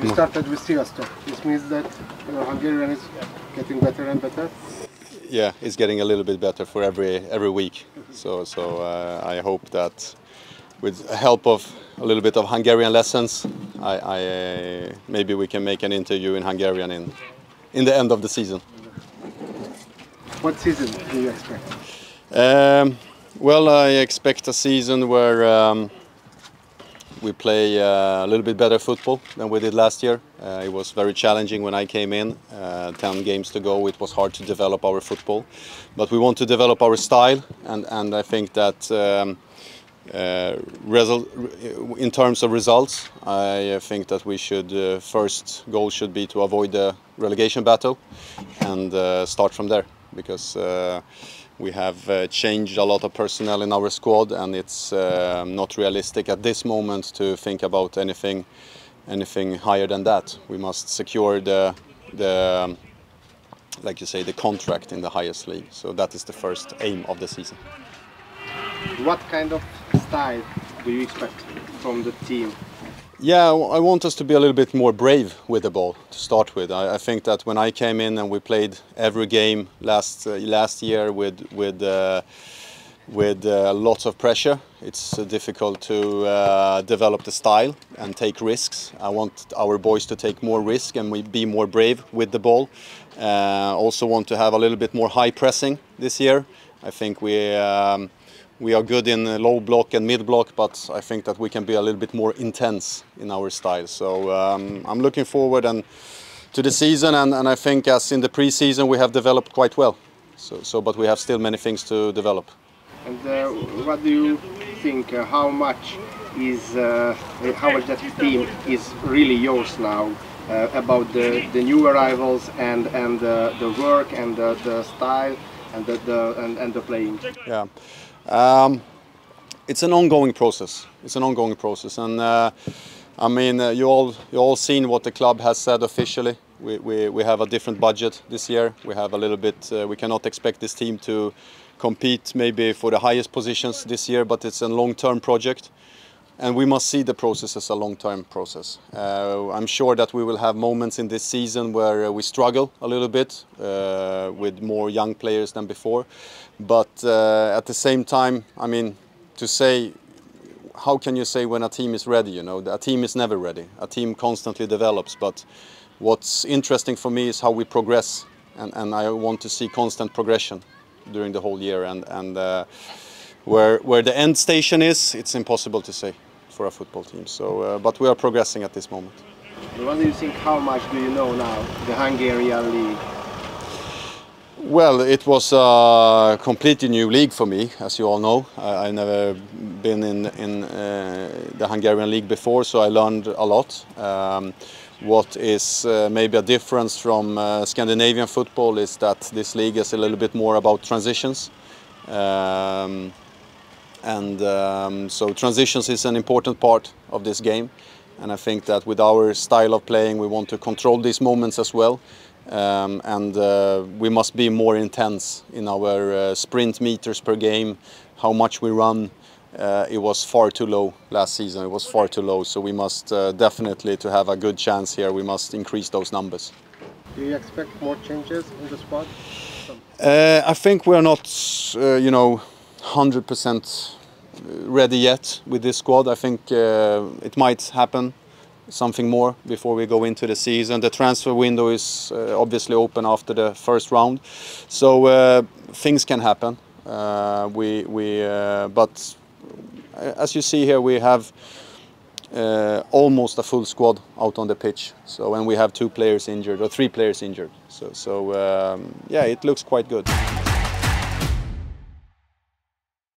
You started with Sivastok. This means that Hungarian is getting better and better. Yeah, it's getting a little bit better for every week. So I hope that with the help of a little bit of Hungarian lessons, maybe we can make an interview in Hungarian in the end of the season. What season do you expect? Well, I expect a season where we play a little bit better football than we did last year. It was very challenging when I came in. 10 games to go, it was hard to develop our football. But we want to develop our style, and I think that in terms of results, I think that we should, first goal should be to avoid the relegation battle and start from there, because we have changed a lot of personnel in our squad, and it's not realistic at this moment to think about anything higher than that. We must secure the like you say, the contract in the highest league. So that is the first aim of the season. What kind of style do you expect from the team? Yeah, I want us to be a little bit more brave with the ball to start with. I think that when I came in and we played every game last year with lots of pressure, it's difficult to develop the style and take risks. I want our boys to take more risk and we be more brave with the ball. Also want to have a little bit more high pressing this year. I think we are good in low block and mid block, but I think that we can be a little bit more intense in our style. So I'm looking forward to the season, and I think as in the pre-season we have developed quite well. But we have still many things to develop. And what do you think? How much that team is really yours now? About the new arrivals and the work and the style and the playing. Yeah. It's an ongoing process. It's an ongoing process, and I mean, you all seen what the club has said officially. We have a different budget this year. We have a little bit. We cannot expect this team to compete maybe for the highest positions this year, but it's a long-term project, and we must see the process as a long-term process. I'm sure that we will have moments in this season where we struggle a little bit with more young players than before. But at the same time, I mean, to say, how can you say when a team is ready? You know, a team is never ready. A team constantly develops. But what's interesting for me is how we progress, and I want to see constant progression during the whole year. And where the end station is, it's impossible to say for a football team. So, but we are progressing at this moment. What do you think? How much do you know now the Hungarian league? Well, it was a completely new league for me, as you all know. I've never been in the Hungarian league before, so I learned a lot. What is maybe a difference from Scandinavian football is that this league is a little bit more about transitions. So transitions is an important part of this game, and I think that with our style of playing we want to control these moments as well. We must be more intense in our sprint meters per game, how much we run. It was far too low last season, it was far too low, so we must definitely, to have a good chance here, we must increase those numbers. Do you expect more changes in the squad? I think we are not, 100% ready yet with this squad. I think it might happen something more before we go into the season. The transfer window is obviously open after the first round, so things can happen. But as you see here, we have almost a full squad out on the pitch. So, and we have 2 players injured or 3 players injured. So yeah, it looks quite good.